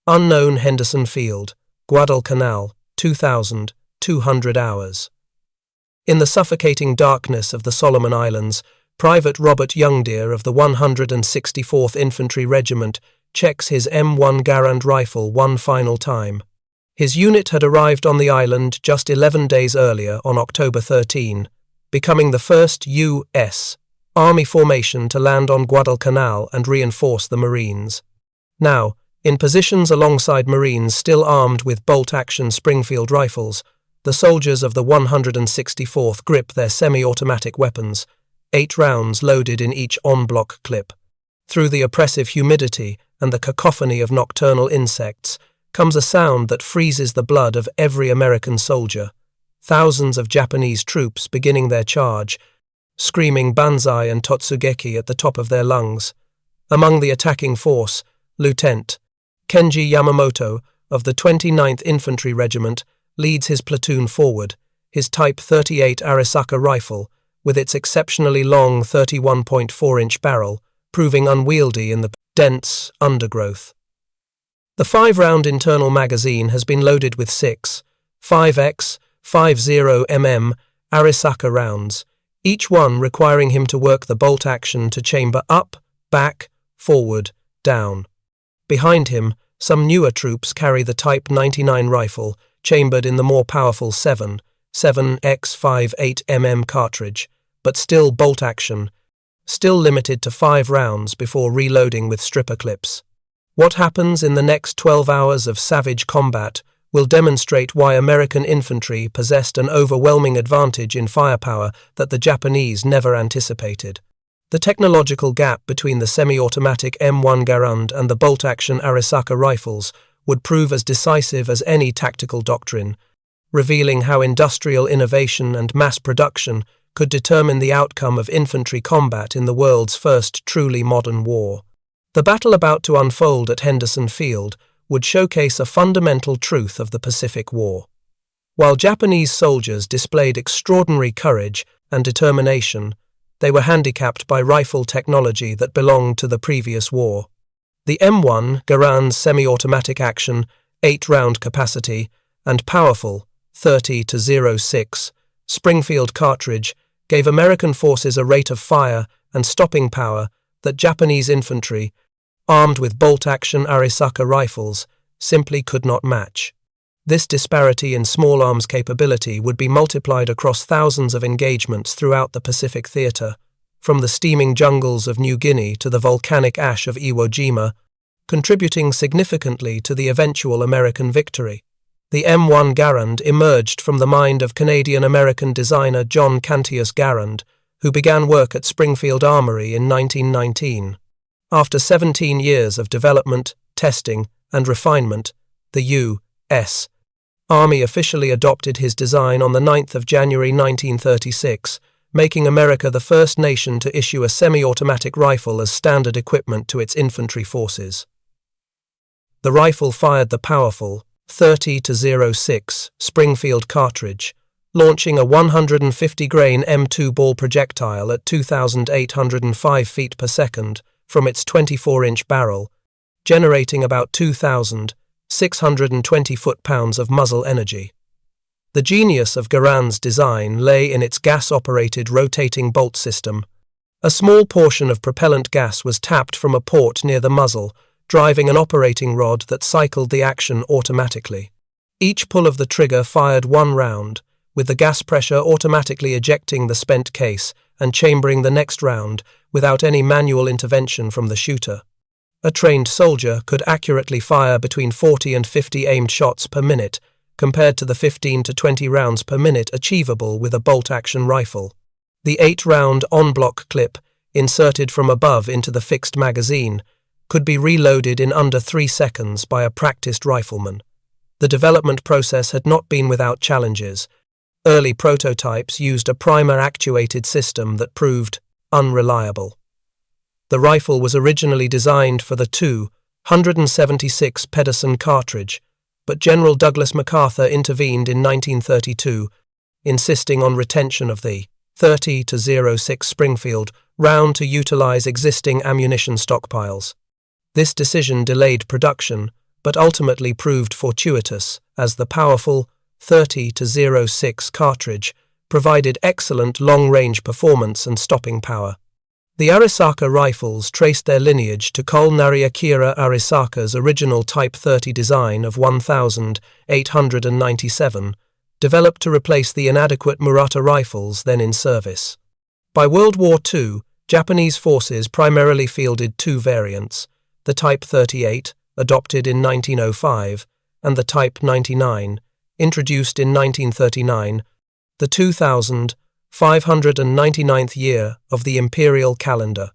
Unknown Henderson Field, Guadalcanal, 2,200 hours. In the suffocating darkness of the Solomon Islands, Private Robert Youngdeer of the 164th Infantry Regiment checks his M1 Garand rifle one final time. His unit had arrived on the island just 11 days earlier on October 13, becoming the first U.S. Army formation to land on Guadalcanal and reinforce the Marines. Now, in positions alongside Marines still armed with bolt-action Springfield rifles, the soldiers of the 164th grip their semi-automatic weapons, 8 rounds loaded in each en-bloc clip. Through the oppressive humidity and the cacophony of nocturnal insects comes a sound that freezes the blood of every American soldier. Thousands of Japanese troops beginning their charge, screaming banzai and totsugeki at the top of their lungs. Among the attacking force, Lieutenant Kenji Yamamoto of the 29th Infantry Regiment leads his platoon forward, his Type 38 Arisaka rifle, with its exceptionally long 31.4-inch barrel, proving unwieldy in the dense undergrowth. The 5-round internal magazine has been loaded with 6 5x 50mm Arisaka rounds, each one requiring him to work the bolt action to chamber up, back, forward, down. Behind him, some newer troops carry the Type 99 rifle, chambered in the more powerful 7x 58mm cartridge, but still bolt action, still limited to 5 rounds before reloading with stripper clips. What happens in the next 12 hours of savage combat will demonstrate why American infantry possessed an overwhelming advantage in firepower that the Japanese never anticipated. The technological gap between the semi-automatic M1 Garand and the bolt-action Arisaka rifles would prove as decisive as any tactical doctrine, revealing how industrial innovation and mass production could determine the outcome of infantry combat in the world's first truly modern war. The battle about to unfold at Henderson Field would showcase a fundamental truth of the Pacific War. While Japanese soldiers displayed extraordinary courage and determination, they were handicapped by rifle technology that belonged to the previous war. The M1 Garand's semi-automatic action, 8-round capacity, and powerful 30-06 Springfield cartridge gave American forces a rate of fire and stopping power that Japanese infantry, armed with bolt-action Arisaka rifles, simply could not match. This disparity in small arms capability would be multiplied across thousands of engagements throughout the Pacific theater, from the steaming jungles of New Guinea to the volcanic ash of Iwo Jima, contributing significantly to the eventual American victory. The M1 Garand emerged from the mind of Canadian-American designer John Cantius Garand, who began work at Springfield Armory in 1919. After 17 years of development, testing, and refinement, the U.S. Army officially adopted his design on the 9th of January 1936, making America the first nation to issue a semi-automatic rifle as standard equipment to its infantry forces. The rifle fired the powerful 30-06 Springfield cartridge, launching a 150-grain M2 ball projectile at 2,805 feet per second from its 24-inch barrel, generating about 2,620 foot-pounds of muzzle energy. The genius of Garand's design lay in its gas-operated rotating bolt system. A small portion of propellant gas was tapped from a port near the muzzle, driving an operating rod that cycled the action automatically. Each pull of the trigger fired 1 round, with the gas pressure automatically ejecting the spent case and chambering the next round without any manual intervention from the shooter. A trained soldier could accurately fire between 40 and 50 aimed shots per minute, compared to the 15 to 20 rounds per minute achievable with a bolt-action rifle. The 8-round en-bloc clip, inserted from above into the fixed magazine, could be reloaded in under 3 seconds by a practiced rifleman. The development process had not been without challenges. Early prototypes used a primer-actuated system that proved unreliable. The rifle was originally designed for the 276 Pedersen cartridge, but General Douglas MacArthur intervened in 1932, insisting on retention of the 30-06 Springfield round to utilize existing ammunition stockpiles. This decision delayed production, but ultimately proved fortuitous, as the powerful 30-06 cartridge provided excellent long-range performance and stopping power. The Arisaka rifles traced their lineage to Colonel Akira Arisaka's original Type 30 design of 1897, developed to replace the inadequate Murata rifles then in service. By World War II, Japanese forces primarily fielded two variants, the Type 38, adopted in 1905, and the Type 99, introduced in 1939, the 2599th year of the imperial calendar.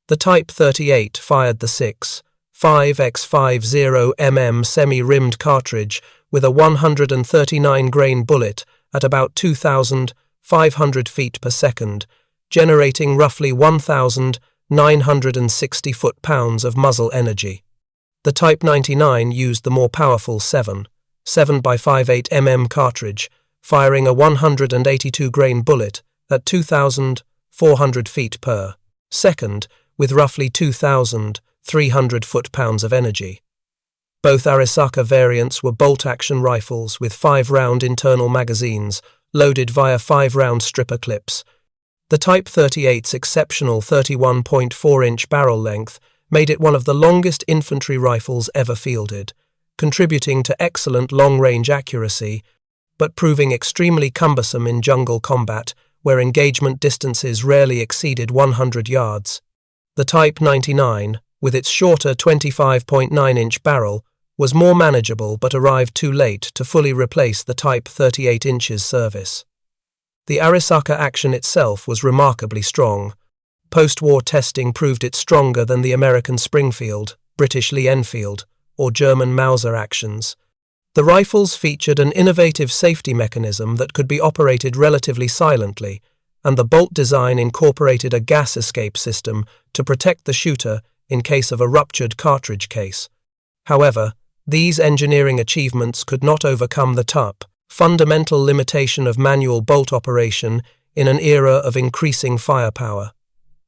The Type 38 fired the 5x50 mm semi-rimmed cartridge with a 139-grain bullet at about 2,500 feet per second, generating roughly 1,960 foot-pounds of muzzle energy. The Type 99 used the more powerful 7x58 mm cartridge, firing a 182-grain bullet at 2,400 feet per second, with roughly 2,300 foot-pounds of energy. Both Arisaka variants were bolt-action rifles with 5-round internal magazines, loaded via 5-round stripper clips. The Type 38's exceptional 31.4-inch barrel length made it one of the longest infantry rifles ever fielded, contributing to excellent long-range accuracy, but proving extremely cumbersome in jungle combat, where engagement distances rarely exceeded 100 yards. The Type 99, with its shorter 25.9-inch barrel, was more manageable but arrived too late to fully replace the Type 38 inches service. The Arisaka action itself was remarkably strong. Post-war testing proved it stronger than the American Springfield, British Lee Enfield, or German Mauser actions. The rifles featured an innovative safety mechanism that could be operated relatively silently, and the bolt design incorporated a gas escape system to protect the shooter in case of a ruptured cartridge case. However, these engineering achievements could not overcome the fundamental limitation of manual bolt operation in an era of increasing firepower.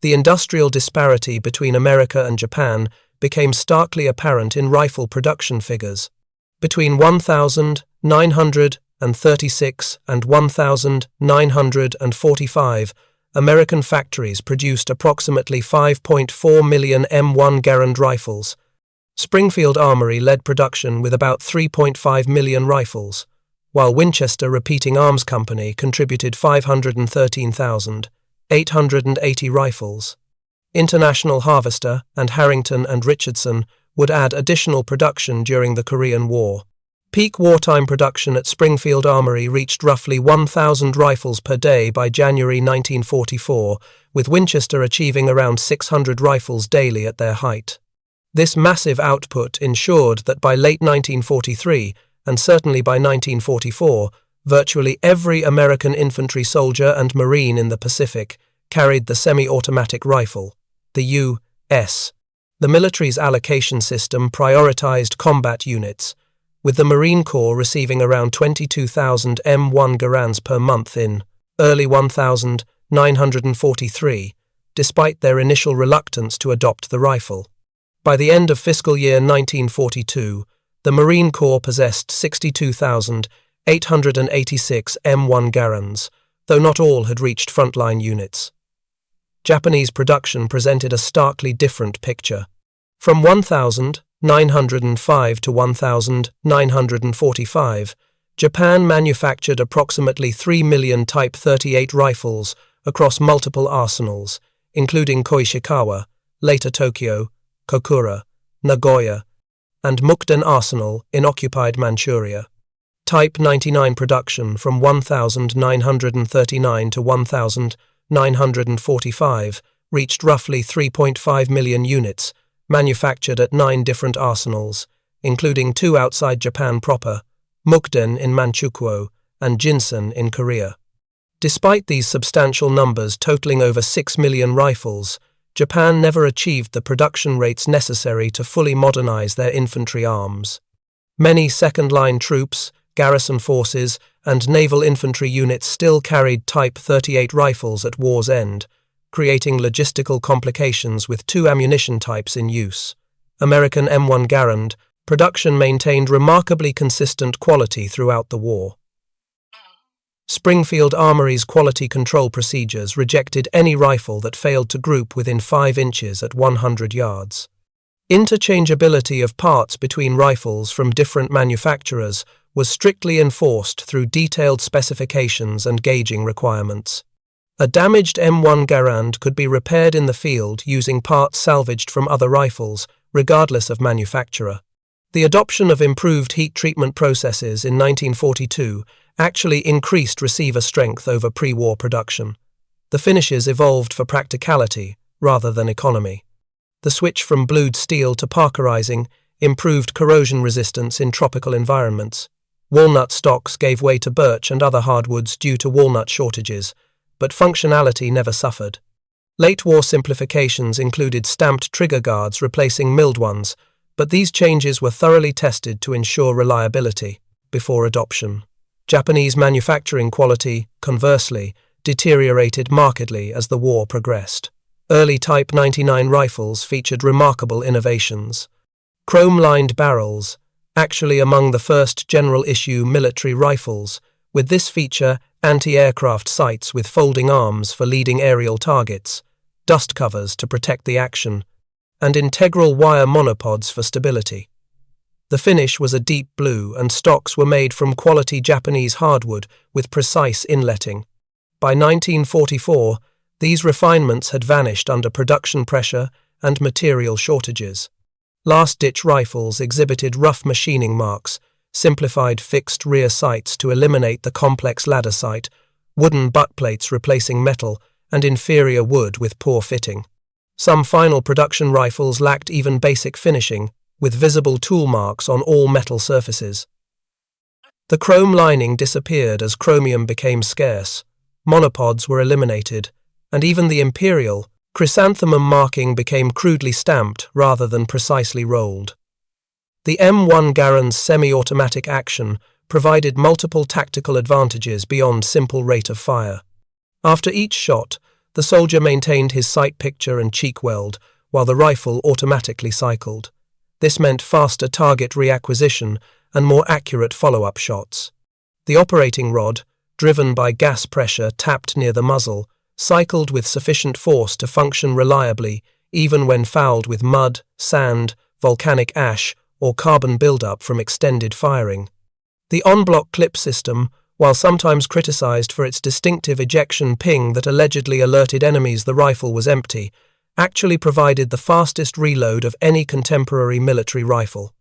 The industrial disparity between America and Japan became starkly apparent in rifle production figures. Between 1936 and 1945, American factories produced approximately 5.4 million M1 Garand rifles. Springfield Armory led production with about 3.5 million rifles, while Winchester Repeating Arms Company contributed 513,880 rifles. International Harvester and Harrington and Richardson would add additional production during the Korean War. Peak wartime production at Springfield Armory reached roughly 1,000 rifles per day by January 1944, with Winchester achieving around 600 rifles daily at their height. This massive output ensured that by late 1943, and certainly by 1944, virtually every American infantry soldier and Marine in the Pacific carried the semi-automatic rifle, the U.S. The military's allocation system prioritized combat units, with the Marine Corps receiving around 22,000 M1 Garands per month in early 1943, despite their initial reluctance to adopt the rifle. By the end of fiscal year 1942, the Marine Corps possessed 62,886 M1 Garands, though not all had reached frontline units. Japanese production presented a starkly different picture. From 1905 to 1945, Japan manufactured approximately 3 million Type 38 rifles across multiple arsenals, including Koishikawa, later Tokyo, Kokura, Nagoya, and Mukden Arsenal in occupied Manchuria. Type 99 production from 1939 to 1945 reached roughly 3.5 million units, manufactured at 9 different arsenals, including 2 outside Japan proper, Mukden in Manchukuo and Jinsen in Korea. Despite these substantial numbers totaling over 6 million rifles, Japan never achieved the production rates necessary to fully modernize their infantry arms. Many second-line troops, garrison forces, and naval infantry units still carried Type 38 rifles at war's end, creating logistical complications with 2 ammunition types in use. American M1 Garand, Production maintained remarkably consistent quality throughout the war. Springfield Armory's quality control procedures rejected any rifle that failed to group within 5 inches at 100 yards. Interchangeability of parts between rifles from different manufacturers was strictly enforced through detailed specifications and gauging requirements. A damaged M1 Garand could be repaired in the field using parts salvaged from other rifles, regardless of manufacturer. The adoption of improved heat treatment processes in 1942 actually increased receiver strength over pre-war production. The finishes evolved for practicality rather than economy. The switch from blued steel to parkerizing improved corrosion resistance in tropical environments. Walnut stocks gave way to birch and other hardwoods due to walnut shortages, but functionality never suffered. Late war simplifications included stamped trigger guards replacing milled ones, but these changes were thoroughly tested to ensure reliability before adoption. Japanese manufacturing quality, conversely, deteriorated markedly as the war progressed. Early Type 99 rifles featured remarkable innovations. Chrome-lined barrels, actually among the first general-issue military rifles, with this feature anti-aircraft sights with folding arms for leading aerial targets, dust covers to protect the action, and integral wire monopods for stability. The finish was a deep blue and stocks were made from quality Japanese hardwood with precise inletting. By 1944, these refinements had vanished under production pressure and material shortages. Last-ditch rifles exhibited rough machining marks, simplified fixed rear sights to eliminate the complex ladder sight, wooden butt plates replacing metal, and inferior wood with poor fitting. Some final production rifles lacked even basic finishing, with visible tool marks on all metal surfaces. The chrome lining disappeared as chromium became scarce, monopods were eliminated, and even the imperial, chrysanthemum marking became crudely stamped rather than precisely rolled. The M1 Garand's semi-automatic action provided multiple tactical advantages beyond simple rate of fire. After each shot, the soldier maintained his sight picture and cheek weld, while the rifle automatically cycled. This meant faster target reacquisition and more accurate follow-up shots. The operating rod, driven by gas pressure tapped near the muzzle, cycled with sufficient force to function reliably even when fouled with mud, sand, volcanic ash, or carbon buildup from extended firing. The on-block clip system, while sometimes criticized for its distinctive ejection ping that allegedly alerted enemies the rifle was empty, actually provided the fastest reload of any contemporary military rifle.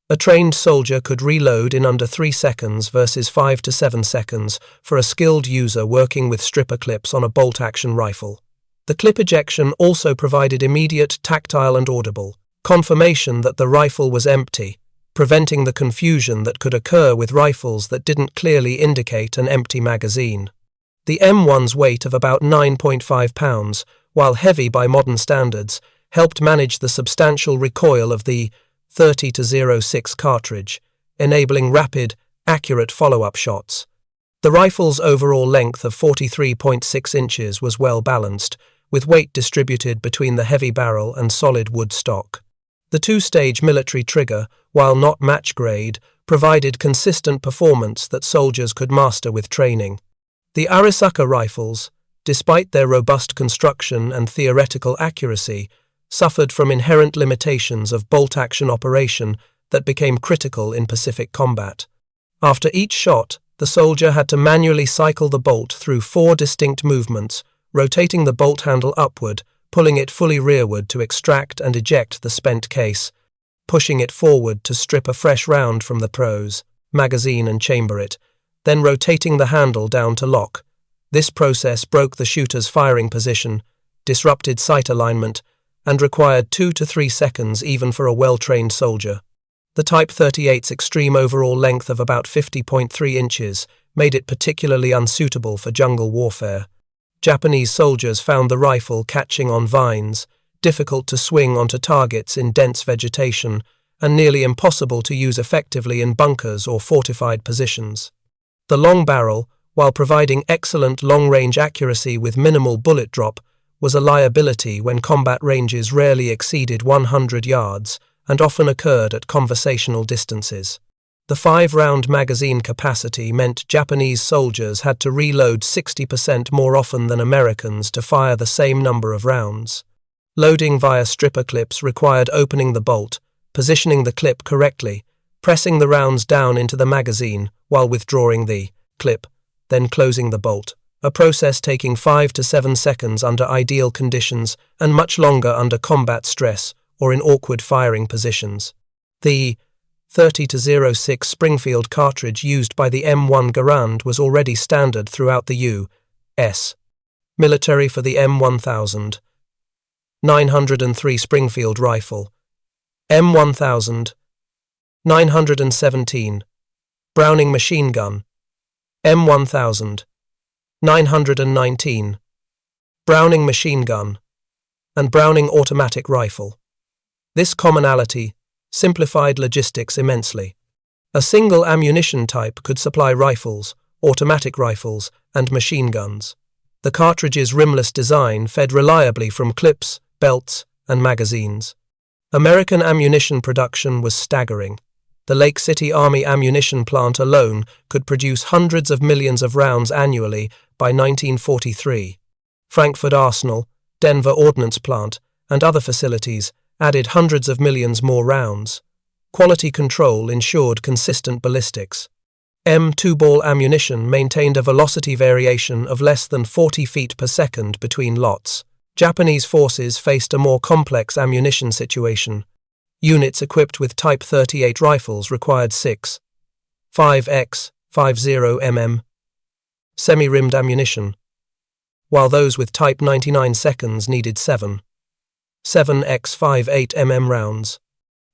A trained soldier could reload in under 3 seconds versus 5 to 7 seconds for a skilled user working with stripper clips on a bolt-action rifle. The clip ejection also provided immediate, tactile and audible confirmation that the rifle was empty, preventing the confusion that could occur with rifles that didn't clearly indicate an empty magazine. The M1's weight of about 9.5 pounds, while heavy by modern standards, helped manage the substantial recoil of the 30-06 cartridge, enabling rapid, accurate follow-up shots. The rifle's overall length of 43.6 inches was well balanced, with weight distributed between the heavy barrel and solid wood stock. The 2-stage military trigger, while not match-grade, provided consistent performance that soldiers could master with training. The Arisaka rifles, despite their robust construction and theoretical accuracy, suffered from inherent limitations of bolt-action operation that became critical in Pacific combat. After each shot, the soldier had to manually cycle the bolt through 4 distinct movements, rotating the bolt handle upward, pulling it fully rearward to extract and eject the spent case, pushing it forward to strip a fresh round from the pros, magazine and chamber it, then rotating the handle down to lock. This process broke the shooter's firing position, disrupted sight alignment, and required 2 to 3 seconds even for a well-trained soldier. The Type 38's extreme overall length of about 50.3 inches made it particularly unsuitable for jungle warfare. Japanese soldiers found the rifle catching on vines, difficult to swing onto targets in dense vegetation, and nearly impossible to use effectively in bunkers or fortified positions. The long barrel, while providing excellent long-range accuracy with minimal bullet drop, was a liability when combat ranges rarely exceeded 100 yards and often occurred at conversational distances. The 5-round magazine capacity meant Japanese soldiers had to reload 60% more often than Americans to fire the same number of rounds. Loading via stripper clips required opening the bolt, positioning the clip correctly, pressing the rounds down into the magazine while withdrawing the clip, then closing the bolt, a process taking 5 to 7 seconds under ideal conditions and much longer under combat stress or in awkward firing positions. The 30-06 Springfield cartridge used by the M1 Garand was already standard throughout the U.S. military for the M1000. 903 Springfield rifle, M1000, 917, Browning machine gun, M1000, 919, Browning machine gun, and Browning automatic rifle. This commonality simplified logistics immensely. A single ammunition type could supply rifles, automatic rifles, and machine guns. The cartridge's rimless design fed reliably from clips, belts, and magazines. American ammunition production was staggering. The Lake City Army ammunition plant alone could produce hundreds of millions of rounds annually by 1943. Frankfurt Arsenal, Denver Ordnance Plant, and other facilities added hundreds of millions more rounds. Quality control ensured consistent ballistics. M2 ball ammunition maintained a velocity variation of less than 40 feet per second between lots. Japanese forces faced a more complex ammunition situation. Units equipped with Type 38 rifles required 6 5x 50mm semi-rimmed ammunition, while those with Type 99 seconds needed 7x 58mm rounds.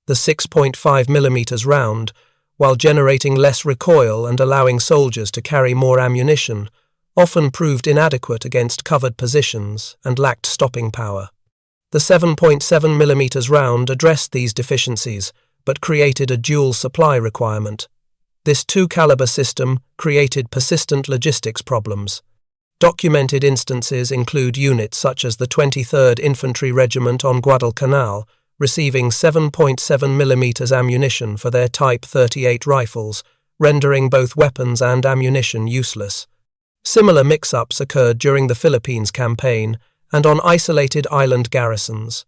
The 6.5mm round, while generating less recoil and allowing soldiers to carry more ammunition, often proved inadequate against covered positions and lacked stopping power. The 7.7mm round addressed these deficiencies, but created a dual supply requirement. This 2-caliber system created persistent logistics problems. Documented instances include units such as the 23rd Infantry Regiment on Guadalcanal, receiving 7.7mm ammunition for their Type 38 rifles, rendering both weapons and ammunition useless. Similar mix-ups occurred during the Philippines campaign and on isolated island garrisons.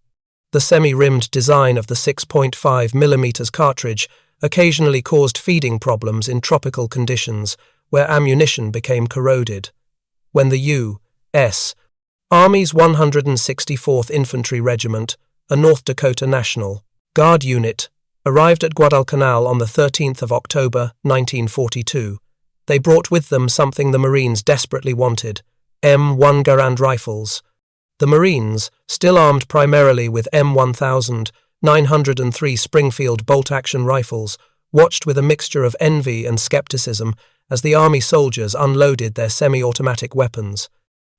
The semi-rimmed design of the 6.5mm cartridge occasionally caused feeding problems in tropical conditions where ammunition became corroded. When the U.S. Army's 164th Infantry Regiment, a North Dakota National Guard unit, arrived at Guadalcanal on the 13th of October, 1942, they brought with them something the Marines desperately wanted: M1 Garand rifles. The Marines, still armed primarily with M1000, 903 Springfield bolt-action rifles, watched with a mixture of envy and skepticism as the Army soldiers unloaded their semi-automatic weapons.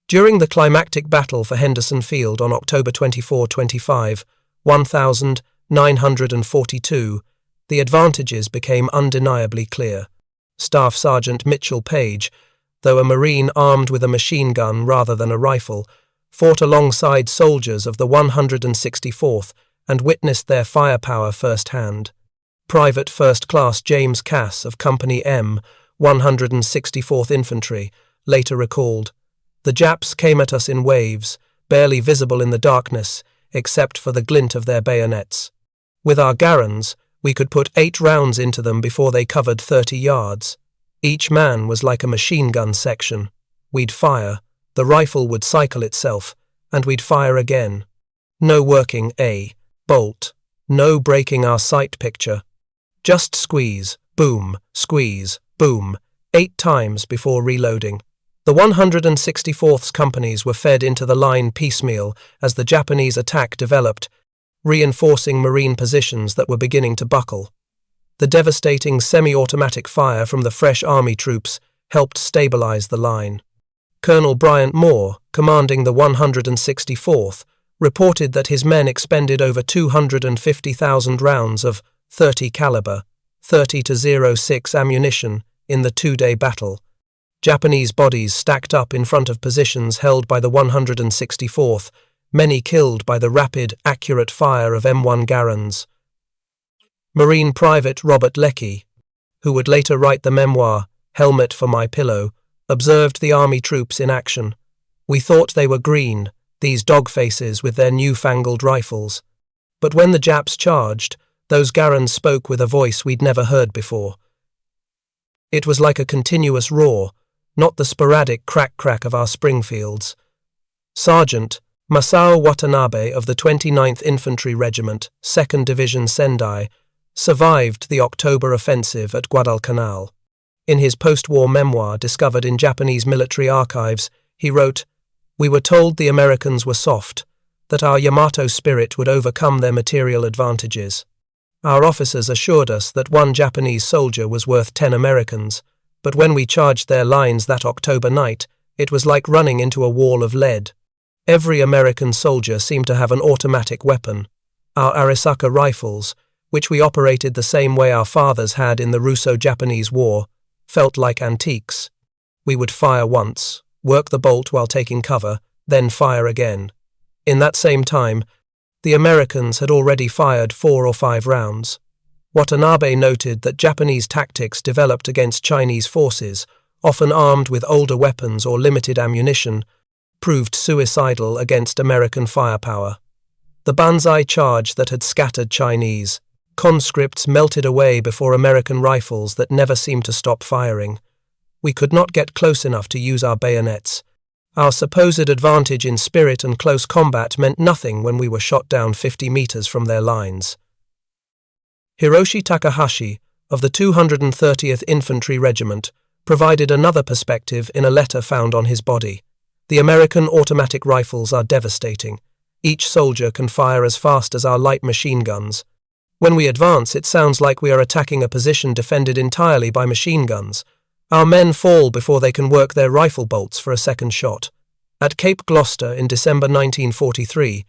During the climactic battle for Henderson Field on October 24-25, 1942, the advantages became undeniably clear. Staff Sergeant Mitchell Page, though a Marine armed with a machine gun rather than a rifle, fought alongside soldiers of the 164th and witnessed their firepower firsthand. Private First Class James Cass of Company M, 164th Infantry, later recalled, "The Japs came at us in waves, barely visible in the darkness, except for the glint of their bayonets. With our Garands, we could put 8 rounds into them before they covered 30 yards. Each man was like a machine gun section. We'd fire, the rifle would cycle itself, and we'd fire again. No working a bolt, no breaking our sight picture. Just squeeze, boom, 8 times before reloading." The 164th's companies were fed into the line piecemeal as the Japanese attack developed, reinforcing Marine positions that were beginning to buckle. The devastating semi-automatic fire from the fresh Army troops helped stabilize the line. Colonel Bryant Moore, commanding the 164th, reported that his men expended over 250,000 rounds of .30 caliber, 30-06 ammunition in the 2-day battle. Japanese bodies stacked up in front of positions held by the 164th, many killed by the rapid, accurate fire of M1 Garands. Marine Private Robert Leckie, who would later write the memoir, Helmet for My Pillow, observed the army troops in action. We thought they were green, these dog faces with their newfangled rifles. But when the Japs charged, those Garands spoke with a voice we'd never heard before. It was like a continuous roar, not the sporadic crack-crack of our Springfields. Sergeant Masao Watanabe of the 29th Infantry Regiment, 2nd Division Sendai, survived the October offensive at Guadalcanal. In his post-war memoir discovered in Japanese military archives, he wrote, "We were told the Americans were soft, that our Yamato spirit would overcome their material advantages. Our officers assured us that one Japanese soldier was worth 10 Americans, but when we charged their lines that October night, it was like running into a wall of lead. Every American soldier seemed to have an automatic weapon. Our Arisaka rifles, which we operated the same way our fathers had in the Russo-Japanese War, felt like antiques. We would fire once, work the bolt while taking cover, then fire again. In that same time, the Americans had already fired 4 or 5 rounds. Watanabe noted that Japanese tactics developed against Chinese forces, often armed with older weapons or limited ammunition, proved suicidal against American firepower. The banzai charge that had scattered Chinese conscripts melted away before American rifles that never seemed to stop firing. We could not get close enough to use our bayonets. Our supposed advantage in spirit and close combat meant nothing when we were shot down 50 meters from their lines." Hiroshi Takahashi, of the 230th Infantry Regiment, provided another perspective in a letter found on his body. "The American automatic rifles are devastating. Each soldier can fire as fast as our light machine guns. When we advance, it sounds like we are attacking a position defended entirely by machine guns. Our men fall before they can work their rifle bolts for a second shot." At Cape Gloucester in December 1943,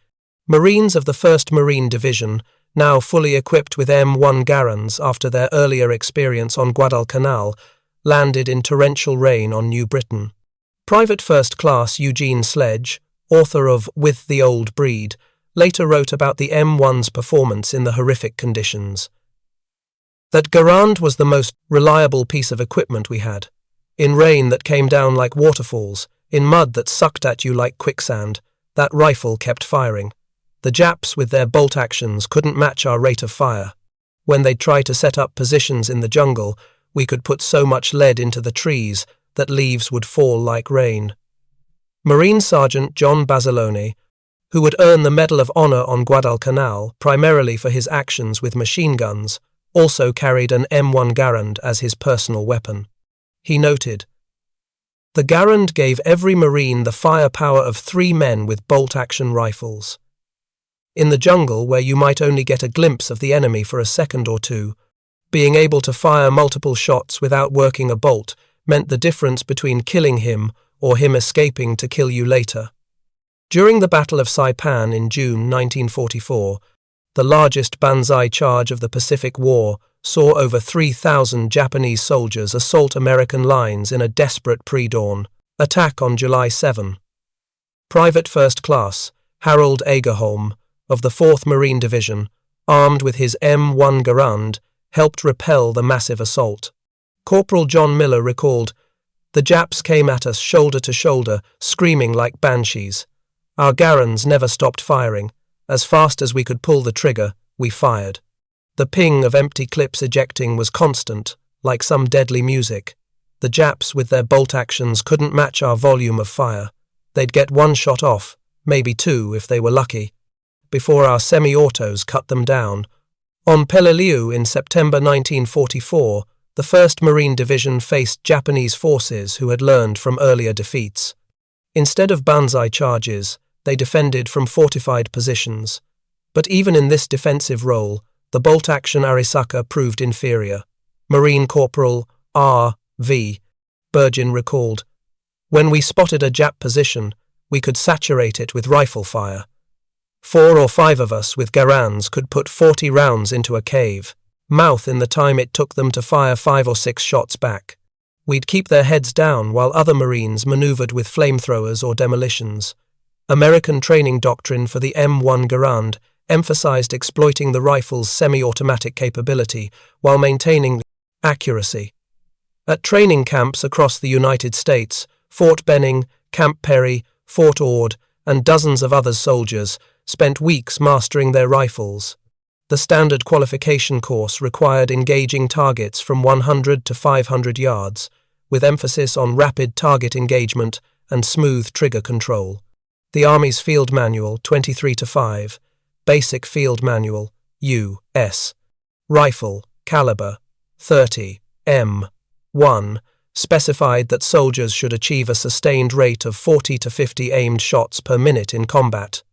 Marines of the 1st Marine Division, now fully equipped with M1 Garands after their earlier experience on Guadalcanal, landed in torrential rain on New Britain. Private First Class Eugene Sledge, author of With the Old Breed, later wrote about the M1's performance in the horrific conditions. That Garand was the most reliable piece of equipment we had. In rain that came down like waterfalls, in mud that sucked at you like quicksand, that rifle kept firing. The Japs with their bolt actions couldn't match our rate of fire. When they'd try to set up positions in the jungle, we could put so much lead into the trees that leaves would fall like rain. Marine Sergeant John Basilone, who would earn the Medal of Honor on Guadalcanal primarily for his actions with machine guns, also carried an M1 Garand as his personal weapon. He noted, "The Garand gave every Marine the firepower of 3 men with bolt-action rifles. In the jungle, where you might only get a glimpse of the enemy for a second or two, being able to fire multiple shots without working a bolt meant the difference between killing him or him escaping to kill you later." During the Battle of Saipan in June 1944, the largest banzai charge of the Pacific War saw over 3,000 Japanese soldiers assault American lines in a desperate pre-dawn attack on July 7. Private First Class Harold Agerholm of the 4th Marine Division, armed with his M1 Garand, helped repel the massive assault. Corporal John Miller recalled, "The Japs came at us shoulder to shoulder, screaming like banshees. Our Garands never stopped firing. As fast as we could pull the trigger, we fired. The ping of empty clips ejecting was constant, like some deadly music. The Japs with their bolt actions couldn't match our volume of fire. They'd get 1 shot off, maybe 2 if they were lucky, before our semi-autos cut them down." On Peleliu in September 1944, the 1st Marine Division faced Japanese forces who had learned from earlier defeats. Instead of banzai charges, they defended from fortified positions. But even in this defensive role, the bolt-action Arisaka proved inferior. Marine Corporal R.V. Burgin recalled, "When we spotted a Jap position, we could saturate it with rifle fire. 4 or 5 of us with Garands could put 40 rounds into a cave, mouth in the time it took them to fire 5 or 6 shots back. We'd keep their heads down while other Marines maneuvered with flamethrowers or demolitions. American training doctrine for the M1 Garand emphasized exploiting the rifle's semi-automatic capability while maintaining accuracy. At training camps across the United States, Fort Benning, Camp Perry, Fort Ord, and dozens of other soldiers spent weeks mastering their rifles. The standard qualification course required engaging targets from 100 to 500 yards, with emphasis on rapid target engagement and smooth trigger control. The Army's Field Manual 23-5, Basic Field Manual, U.S. Rifle, caliber, 30, M1, specified that soldiers should achieve a sustained rate of 40 to 50 aimed shots per minute in combat.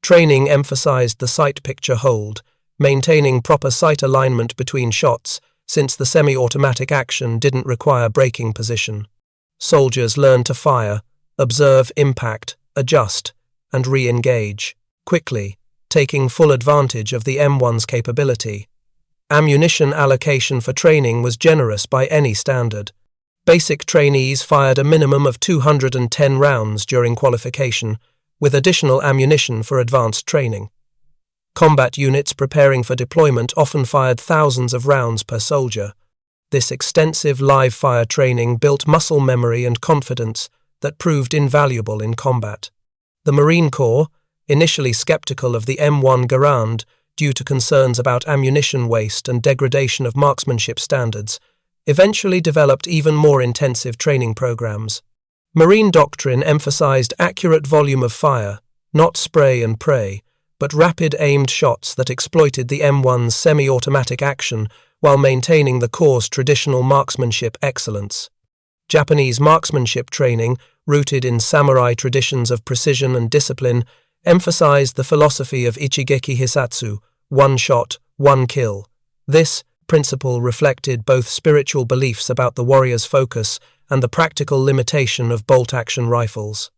Training emphasized the sight picture hold, maintaining proper sight alignment between shots, since the semi-automatic action didn't require braking position. Soldiers learned to fire, observe impact, adjust, and re-engage quickly, taking full advantage of the M1's capability. Ammunition allocation for training was generous by any standard. Basic trainees fired a minimum of 210 rounds during qualification, with additional ammunition for advanced training. Combat units preparing for deployment often fired thousands of rounds per soldier. This extensive live-fire training built muscle memory and confidence that proved invaluable in combat. The Marine Corps, initially skeptical of the M1 Garand due to concerns about ammunition waste and degradation of marksmanship standards, eventually developed even more intensive training programs. Marine doctrine emphasized accurate volume of fire, not spray and pray, but rapid aimed shots that exploited the M1's semi-automatic action while maintaining the Corps' traditional marksmanship excellence. Japanese marksmanship training, rooted in samurai traditions of precision and discipline, emphasized the philosophy of Ichigeki Hisatsu, one shot, one kill. This principle reflected both spiritual beliefs about the warrior's focus and the practical limitation of bolt-action rifles.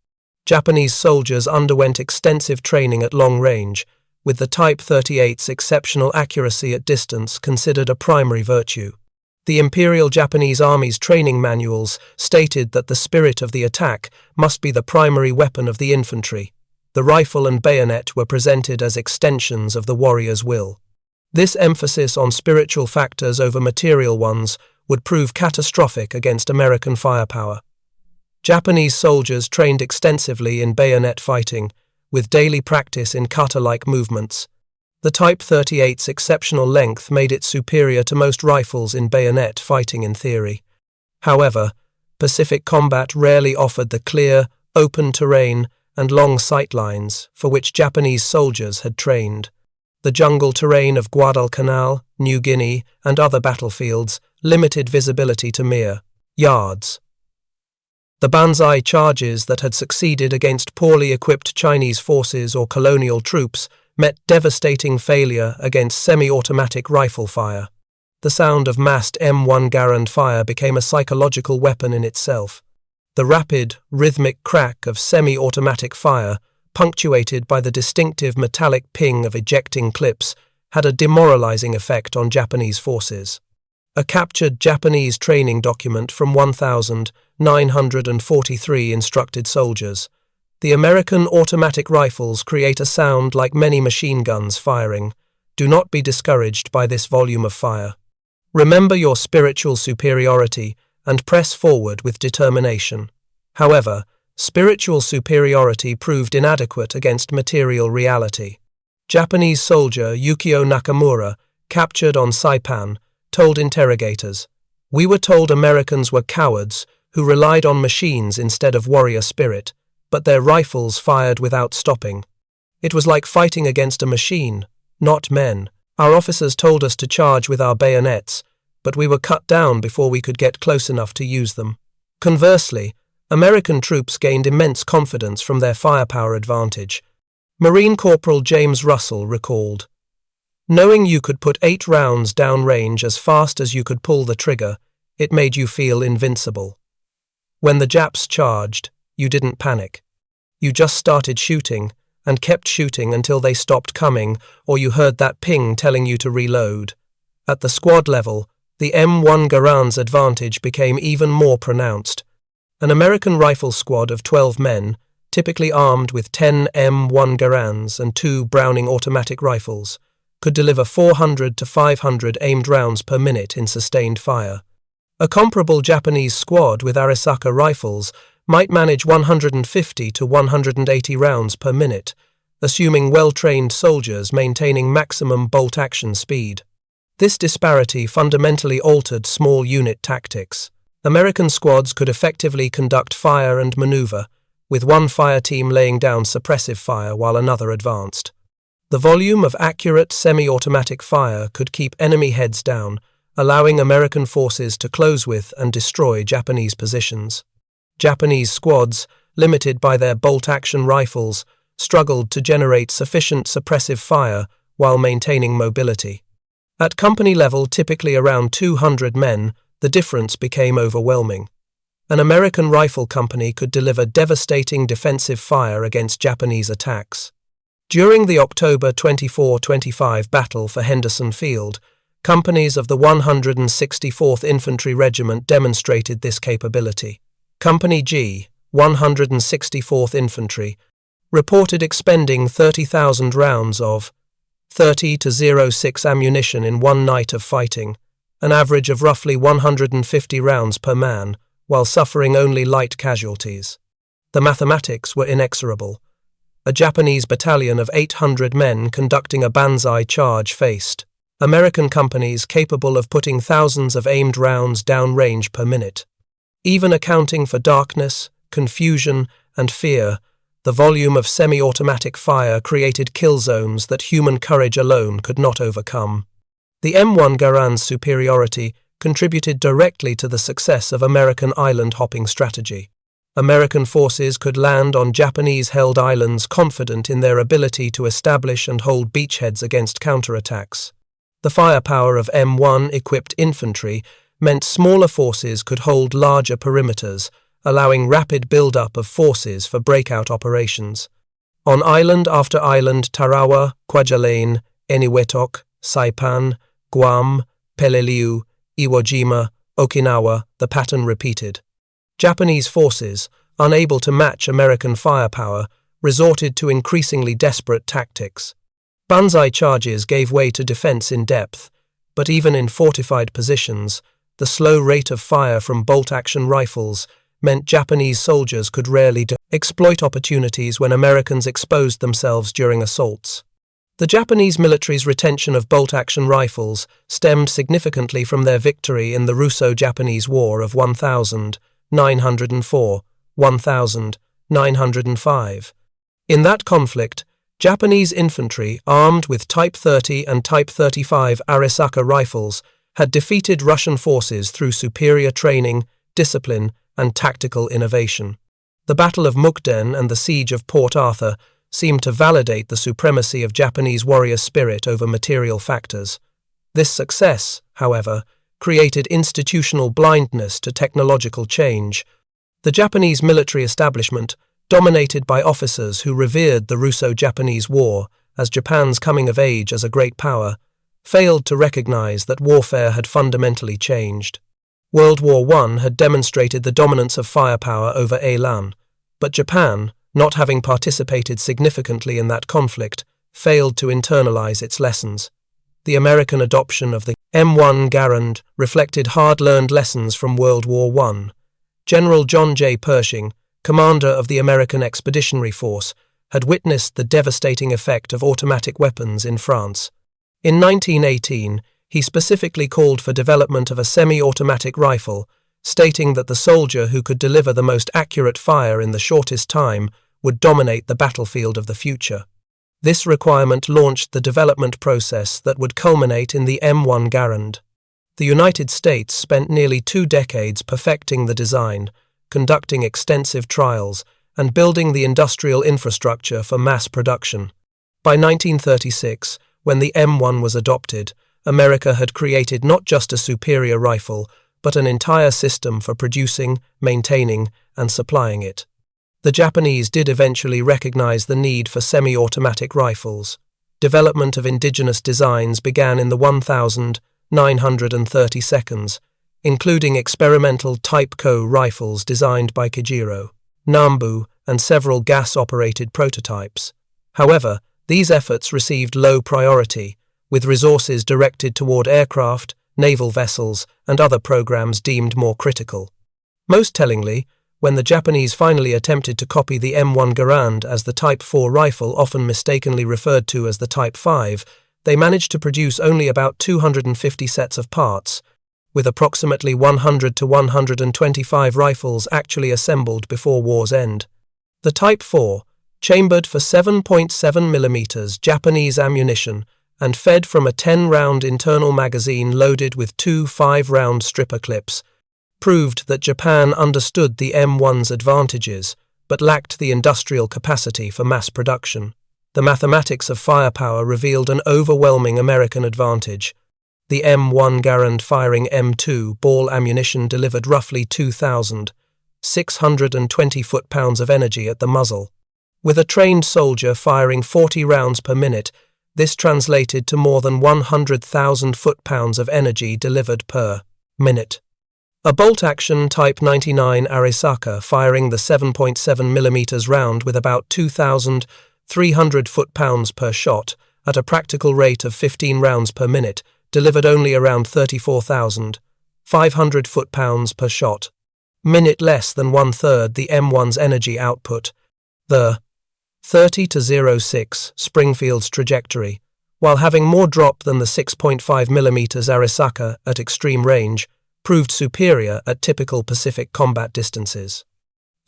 Japanese soldiers underwent extensive training at long range, with the Type 38's exceptional accuracy at distance considered a primary virtue. The Imperial Japanese Army's training manuals stated that the spirit of the attack must be the primary weapon of the infantry. The rifle and bayonet were presented as extensions of the warrior's will. This emphasis on spiritual factors over material ones would prove catastrophic against American firepower. Japanese soldiers trained extensively in bayonet fighting, with daily practice in kata-like movements. The Type 38's exceptional length made it superior to most rifles in bayonet fighting in theory. However, Pacific combat rarely offered the clear, open terrain and long sightlines for which Japanese soldiers had trained. The jungle terrain of Guadalcanal, New Guinea, and other battlefields limited visibility to mere yards. The banzai charges that had succeeded against poorly equipped Chinese forces or colonial troops met devastating failure against semi-automatic rifle fire. The sound of massed M1 Garand fire became a psychological weapon in itself. The rapid, rhythmic crack of semi-automatic fire, punctuated by the distinctive metallic ping of ejecting clips, had a demoralizing effect on Japanese forces. A captured Japanese training document from 1,943 instructed soldiers. The American automatic rifles create a sound like many machine guns firing. Do not be discouraged by this volume of fire. Remember your spiritual superiority and press forward with determination. However, spiritual superiority proved inadequate against material reality. Japanese soldier Yukio Nakamura, captured on Saipan, told interrogators, "We were told Americans were cowards who relied on machines instead of warrior spirit, but their rifles fired without stopping. It was like fighting against a machine, not men. Our officers told us to charge with our bayonets, but we were cut down before we could get close enough to use them." Conversely, American troops gained immense confidence from their firepower advantage. Marine Corporal James Russell recalled, "Knowing you could put 8 rounds downrange as fast as you could pull the trigger, it made you feel invincible. When the Japs charged, you didn't panic. You just started shooting and kept shooting until they stopped coming or you heard that ping telling you to reload. At the squad level, the M1 Garand's advantage became even more pronounced. An American rifle squad of 12 men, typically armed with 10 M1 Garands and 2 Browning automatic rifles, could deliver 400 to 500 aimed rounds per minute in sustained fire. A comparable Japanese squad with Arisaka rifles might manage 150 to 180 rounds per minute, assuming well-trained soldiers maintaining maximum bolt-action speed. This disparity fundamentally altered small unit tactics. American squads could effectively conduct fire and maneuver, with one fire team laying down suppressive fire while another advanced. The volume of accurate semi-automatic fire could keep enemy heads down, allowing American forces to close with and destroy Japanese positions. Japanese squads, limited by their bolt-action rifles, struggled to generate sufficient suppressive fire while maintaining mobility. At company level, typically around 200 men, the difference became overwhelming. An American rifle company could deliver devastating defensive fire against Japanese attacks. During the October 24-25 battle for Henderson Field, companies of the 164th Infantry Regiment demonstrated this capability. Company G, 164th Infantry, reported expending 30,000 rounds of 30-06 ammunition in one night of fighting, an average of roughly 150 rounds per man, while suffering only light casualties. The mathematics were inexorable. A Japanese battalion of 800 men conducting a banzai charge faced American companies capable of putting thousands of aimed rounds downrange per minute. Even accounting for darkness, confusion, and fear, the volume of semi-automatic fire created kill zones that human courage alone could not overcome. The M1 Garand's superiority contributed directly to the success of American island-hopping strategy. American forces could land on Japanese-held islands confident in their ability to establish and hold beachheads against counterattacks. The firepower of M1-equipped infantry meant smaller forces could hold larger perimeters, allowing rapid build-up of forces for breakout operations. On island after island, Tarawa, Kwajalein, Eniwetok, Saipan, Guam, Peleliu, Iwo Jima, Okinawa, the pattern repeated. Japanese forces, unable to match American firepower, resorted to increasingly desperate tactics. Banzai charges gave way to defense in depth, but even in fortified positions, the slow rate of fire from bolt-action rifles meant Japanese soldiers could rarely exploit opportunities when Americans exposed themselves during assaults. The Japanese military's retention of bolt-action rifles stemmed significantly from their victory in the Russo-Japanese War of 1904-1905. In that conflict, Japanese infantry, armed with Type 30 and Type 35 Arisaka rifles, had defeated Russian forces through superior training, discipline, and tactical innovation. The Battle of Mukden and the Siege of Port Arthur seemed to validate the supremacy of Japanese warrior spirit over material factors. This success, however, created institutional blindness to technological change. The Japanese military establishment, dominated by officers who revered the Russo-Japanese War as Japan's coming of age as a great power, failed to recognize that warfare had fundamentally changed. World War I had demonstrated the dominance of firepower over Elan, but Japan, not having participated significantly in that conflict, failed to internalize its lessons. The American adoption of the M1 Garand reflected hard-learned lessons from World War I. General John J. Pershing, commander of the American Expeditionary Force, had witnessed the devastating effect of automatic weapons in France. In 1918, he specifically called for development of a semi-automatic rifle, stating that the soldier who could deliver the most accurate fire in the shortest time would dominate the battlefield of the future. This requirement launched the development process that would culminate in the M1 Garand. The United States spent nearly 2 decades perfecting the design, conducting extensive trials, and building the industrial infrastructure for mass production. By 1936, when the M1 was adopted, America had created not just a superior rifle, but an entire system for producing, maintaining, and supplying it. The Japanese did eventually recognize the need for semi-automatic rifles. Development of indigenous designs began in the 1930s, including experimental Type Co rifles designed by Kijiro, Nambu, and several gas-operated prototypes. However, these efforts received low priority, with resources directed toward aircraft, naval vessels, and other programs deemed more critical. Most tellingly, when the Japanese finally attempted to copy the M1 Garand as the Type 4 rifle often mistakenly referred to as the Type 5, they managed to produce only about 250 sets of parts, with approximately 100 to 125 rifles actually assembled before war's end. The Type 4, chambered for 7.7mm Japanese ammunition and fed from a 10-round internal magazine loaded with two 5-round stripper clips, proved that Japan understood the M1's advantages, but lacked the industrial capacity for mass production. The mathematics of firepower revealed an overwhelming American advantage. The M1 Garand firing M2 ball ammunition delivered roughly 2,620 foot-pounds of energy at the muzzle. With a trained soldier firing 40 rounds per minute, this translated to more than 100,000 foot-pounds of energy delivered per minute. A bolt-action Type 99 Arisaka firing the 7.7mm round with about 2,300 foot-pounds per shot at a practical rate of 15 rounds per minute delivered only around 34,500 foot-pounds per shot, minute less than one-third the M1's energy output. The 30-06 Springfield's trajectory, while having more drop than the 6.5mm Arisaka at extreme range, proved superior at typical Pacific combat distances.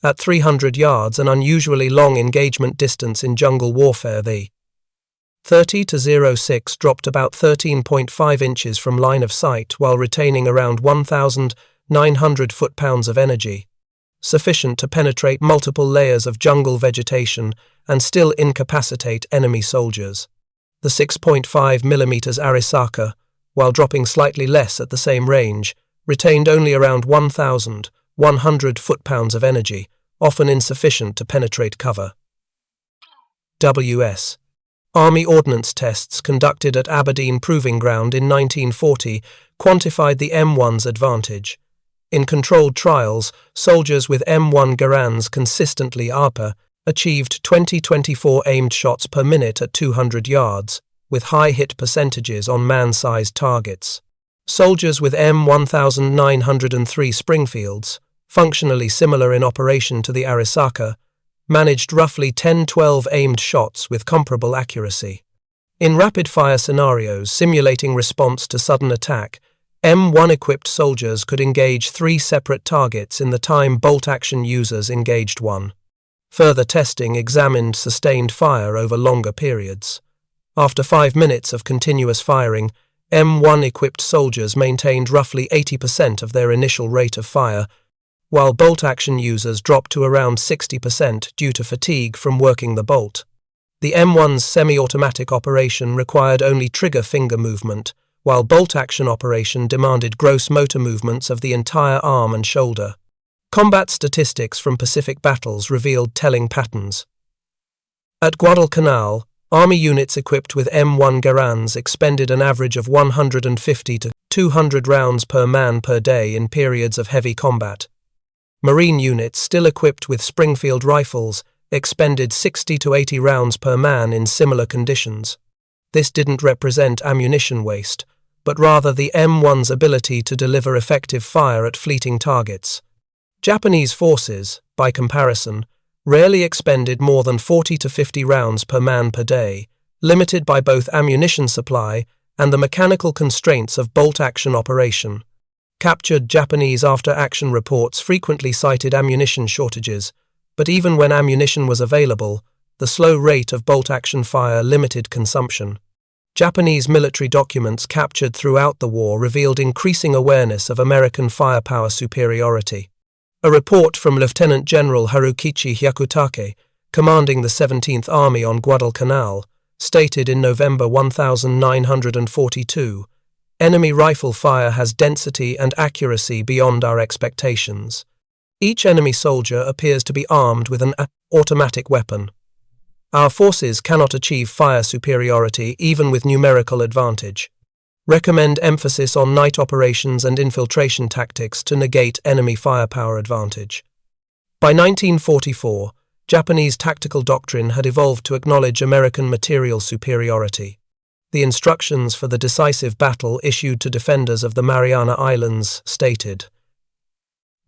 At 300 yards, an unusually long engagement distance in jungle warfare, the 30-06 dropped about 13.5 inches from line of sight while retaining around 1,900 foot-pounds of energy, sufficient to penetrate multiple layers of jungle vegetation and still incapacitate enemy soldiers. The 6.5mm Arisaka, while dropping slightly less at the same range, retained only around 1,100 foot-pounds of energy, often insufficient to penetrate cover. W.S. Army ordnance tests conducted at Aberdeen Proving Ground in 1940 quantified the M1's advantage. In controlled trials, soldiers with M1 Garands consistently ARPA achieved 20-24 aimed shots per minute at 200 yards, with high hit percentages on man-sized targets. Soldiers with M1903 Springfields, functionally similar in operation to the Arisaka, managed roughly 10-12 aimed shots with comparable accuracy. In rapid-fire scenarios simulating response to sudden attack, M1-equipped soldiers could engage 3 separate targets in the time bolt-action users engaged one. Further testing examined sustained fire over longer periods. After 5 minutes of continuous firing, M1-equipped soldiers maintained roughly 80% of their initial rate of fire, while bolt-action users dropped to around 60% due to fatigue from working the bolt. The M1's semi-automatic operation required only trigger finger movement, while bolt-action operation demanded gross motor movements of the entire arm and shoulder. Combat statistics from Pacific battles revealed telling patterns. At Guadalcanal, Army units equipped with M1 Garands expended an average of 150 to 200 rounds per man per day in periods of heavy combat. Marine units still equipped with Springfield rifles expended 60 to 80 rounds per man in similar conditions. This didn't represent ammunition waste, but rather the M1's ability to deliver effective fire at fleeting targets. Japanese forces, by comparison, rarely expended more than 40 to 50 rounds per man per day, limited by both ammunition supply and the mechanical constraints of bolt-action operation. Captured Japanese after-action reports frequently cited ammunition shortages, but even when ammunition was available, the slow rate of bolt-action fire limited consumption. Japanese military documents captured throughout the war revealed increasing awareness of American firepower superiority. A report from Lieutenant General Harukichi Hyakutake, commanding the 17th Army on Guadalcanal, stated in November 1942, "Enemy rifle fire has density and accuracy beyond our expectations. Each enemy soldier appears to be armed with an automatic weapon. Our forces cannot achieve fire superiority even with numerical advantage. Recommend emphasis on night operations and infiltration tactics to negate enemy firepower advantage." By 1944, Japanese tactical doctrine had evolved to acknowledge American material superiority. The instructions for the decisive battle issued to defenders of the Mariana Islands stated,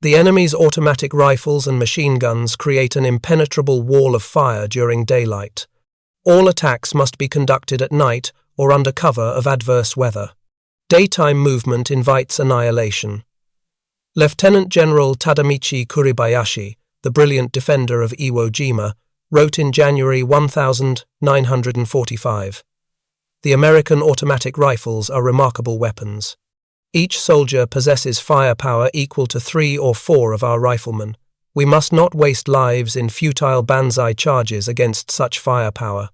"The enemy's automatic rifles and machine guns create an impenetrable wall of fire during daylight. All attacks must be conducted at night or under cover of adverse weather. Daytime movement invites annihilation." Lieutenant General Tadamichi Kuribayashi, the brilliant defender of Iwo Jima, wrote in January 1945, "The American automatic rifles are remarkable weapons. Each soldier possesses firepower equal to 3 or 4 of our riflemen. We must not waste lives in futile banzai charges against such firepower.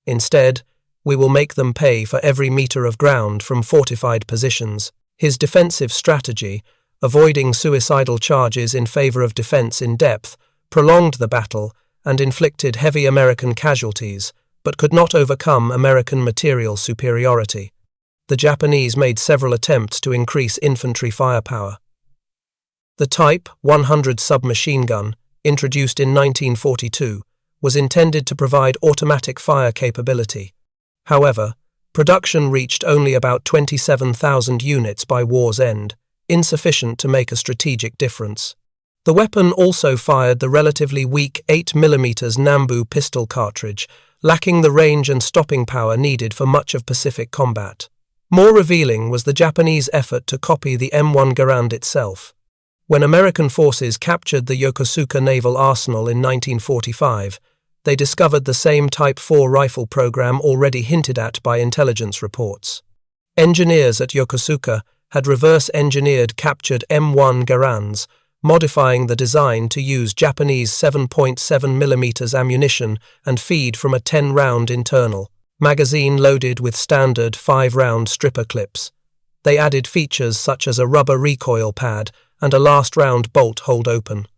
Instead, we will make them pay for every meter of ground from fortified positions." His defensive strategy, avoiding suicidal charges in favor of defense in depth, prolonged the battle and inflicted heavy American casualties, but could not overcome American material superiority. The Japanese made several attempts to increase infantry firepower. The Type 100 submachine gun, introduced in 1942, was intended to provide automatic fire capability. However, production reached only about 27,000 units by war's end, insufficient to make a strategic difference. The weapon also fired the relatively weak 8mm Nambu pistol cartridge, lacking the range and stopping power needed for much of Pacific combat. More revealing was the Japanese effort to copy the M1 Garand itself. When American forces captured the Yokosuka Naval Arsenal in 1945, they discovered the same Type 4 rifle program already hinted at by intelligence reports. Engineers at Yokosuka had reverse-engineered captured M1 Garands, modifying the design to use Japanese 7.7mm ammunition and feed from a 10-round internal magazine loaded with standard 5-round stripper clips. They added features such as a rubber recoil pad and a last-round bolt hold open.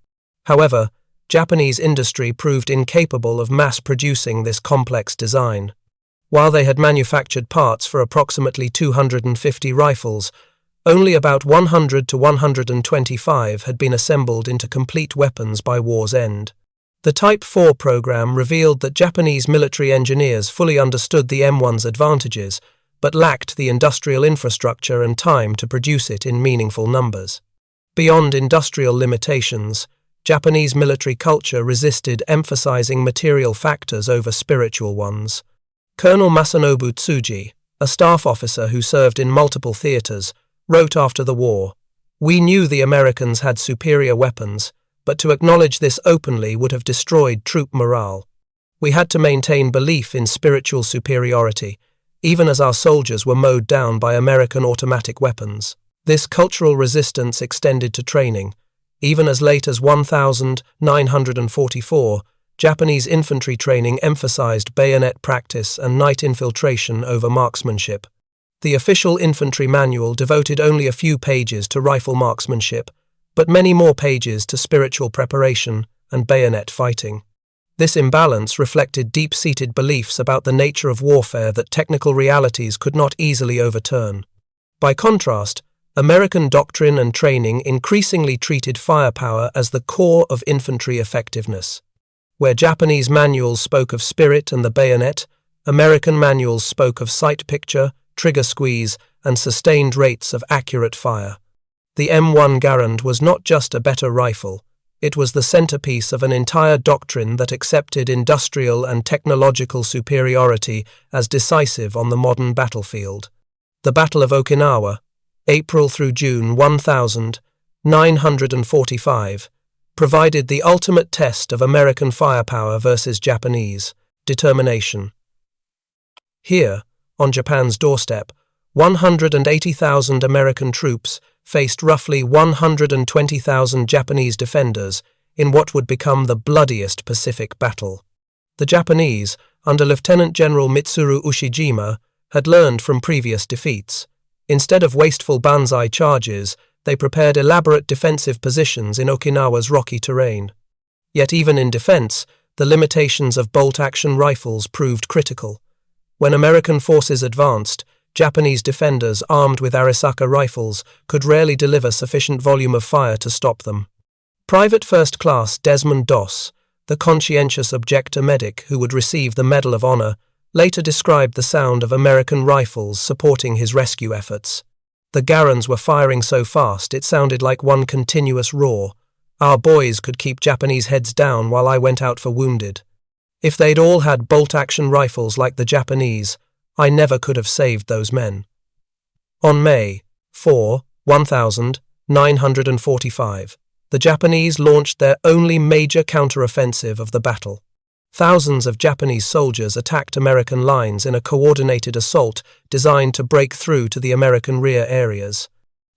However, Japanese industry proved incapable of mass-producing this complex design. While they had manufactured parts for approximately 250 rifles, only about 100 to 125 had been assembled into complete weapons by war's end. The Type 4 program revealed that Japanese military engineers fully understood the M1's advantages, but lacked the industrial infrastructure and time to produce it in meaningful numbers. Beyond industrial limitations, Japanese military culture resisted emphasizing material factors over spiritual ones. Colonel Masanobu Tsuji, a staff officer who served in multiple theaters, wrote after the war, "We knew the Americans had superior weapons, but to acknowledge this openly would have destroyed troop morale. We had to maintain belief in spiritual superiority, even as our soldiers were mowed down by American automatic weapons. This cultural resistance extended to training. Even as late as 1944, Japanese infantry training emphasized bayonet practice and night infiltration over marksmanship. The official infantry manual devoted only a few pages to rifle marksmanship, but many more pages to spiritual preparation and bayonet fighting. This imbalance reflected deep-seated beliefs about the nature of warfare that technical realities could not easily overturn. By contrast, American doctrine and training increasingly treated firepower as the core of infantry effectiveness. Where Japanese manuals spoke of spirit and the bayonet, American manuals spoke of sight picture, trigger squeeze, and sustained rates of accurate fire. The M1 Garand was not just a better rifle, it was the centerpiece of an entire doctrine that accepted industrial and technological superiority as decisive on the modern battlefield. The Battle of Okinawa, April through June 1945, provided the ultimate test of American firepower versus Japanese determination. Here, on Japan's doorstep, 180,000 American troops faced roughly 120,000 Japanese defenders in what would become the bloodiest Pacific battle. The Japanese, under Lieutenant General Mitsuru Ushijima, had learned from previous defeats. Instead of wasteful banzai charges, they prepared elaborate defensive positions in Okinawa's rocky terrain. Yet even in defense, the limitations of bolt-action rifles proved critical. When American forces advanced, Japanese defenders armed with Arisaka rifles could rarely deliver sufficient volume of fire to stop them. Private First Class Desmond Doss, the conscientious objector medic who would receive the Medal of Honor, later described the sound of American rifles supporting his rescue efforts. The Garands were firing so fast it sounded like one continuous roar. Our boys could keep Japanese heads down while I went out for wounded. If they'd all had bolt-action rifles like the Japanese, I never could have saved those men. On May 4, 1945, the Japanese launched their only major counter-offensive of the battle. Thousands of Japanese soldiers attacked American lines in a coordinated assault designed to break through to the American rear areas.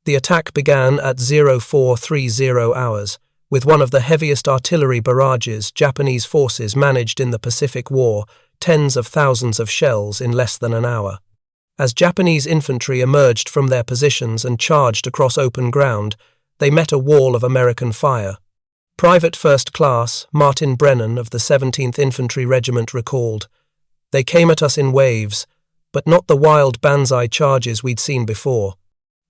The attack began at 0430 hours, with one of the heaviest artillery barrages Japanese forces managed in the Pacific War, tens of thousands of shells in less than an hour. As Japanese infantry emerged from their positions and charged across open ground, they met a wall of American fire. Private First Class Martin Brennan of the 17th Infantry Regiment recalled, "They came at us in waves, but not the wild banzai charges we'd seen before.